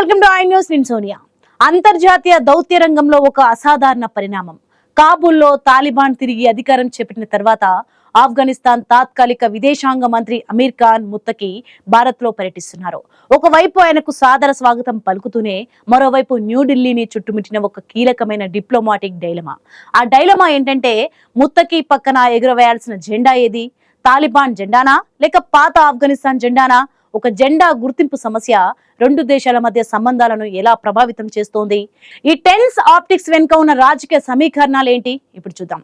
Welcome to I news. నేను సోనియా. అంతర్జాతీయ దౌత్య రంగంలో ఒక అసాధారణ పరిణామం. కాబూల్లో తాలిబాన్ తిరిగి అధికారం చేపట్టిన తర్వాత ఆఫ్ఘనిస్తాన్ తాత్కాలిక విదేశాంగ మంత్రి అమీర్ ఖాన్ ముత్తకి భారత్ లో పర్యటిస్తున్నారు. ఒకవైపు ఆయనకు సాదర స్వాగతం పలుకుతూనే మరోవైపు న్యూఢిల్లీని చుట్టుముట్టిన ఒక కీలకమైన డిప్లొమాటిక్ డైలమా. ఆ డైలమా ఏంటంటే, ముత్తకి పక్కన ఎగురవేయాల్సిన జెండా ఏది? తాలిబాన్ జెండానా లేక పాత ఆఫ్ఘనిస్తాన్ జెండానా? ఒక జెండా గుర్తింపు సమస్య రెండు దేశాల మధ్య సంబంధాలను ఎలా ప్రభావితం చేస్తోంది? ఈ టెన్స్ ఆప్టిక్స్ వెనుక ఉన్న రాజకీయ సమీకరణాలు ఏంటి? ఇప్పుడు చూద్దాం.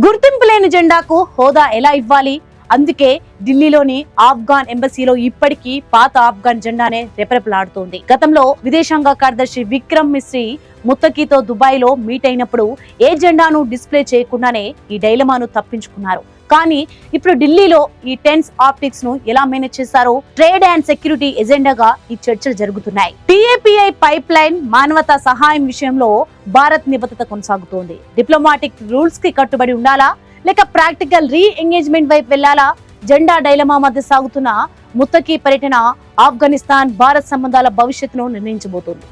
గుర్తింపు లేని జెండాకు హోదా ఎలా ఇవ్వాలి? అందుకే ఢిల్లీలోని ఆఫ్ఘాన్ ఎంబసీలో ఇప్పటికీ పాత ఆఫ్ఘాన్ జెండానే రెపరెపలాడుతోంది. గతంలో విదేశాంగ కార్యదర్శి విక్రమ్ మిశ్రీ ముత్తకీతో దుబాయ్ లో మీట్ అయినప్పుడు ఏ జెండాను డిస్ప్లే చేయకుండానే ఈ డైలమాను తప్పించుకున్నారు. కానీ ఇప్పుడు ఢిల్లీలో ఈ టెన్స్ ఆప్టిక్స్ ను ఎలా మేనేజ్ చేశారో ట్రేడ్ అండ్ సెక్యూరిటీ ఎజెండాగా ఈ చర్చలు జరుగుతున్నాయి. టీఏపీఐ పైప్ లైన్, మానవతా సహాయం విషయంలో భారత్ నిబద్ధత కొనసాగుతోంది. డిప్లొమాటిక్ రూల్స్ కి కట్టుబడి ఉండాలా లేక ప్రాక్టికల్ రీ ఎంగేజ్మెంట్ వైపు వెళ్లాలా? జెండా డైలమా మధ్య సాగుతున్న ముత్తకి పర్యటన ఆఫ్ఘనిస్తాన్ భారత్ సంబంధాల భవిష్యత్తును నిర్ణయించబోతోంది.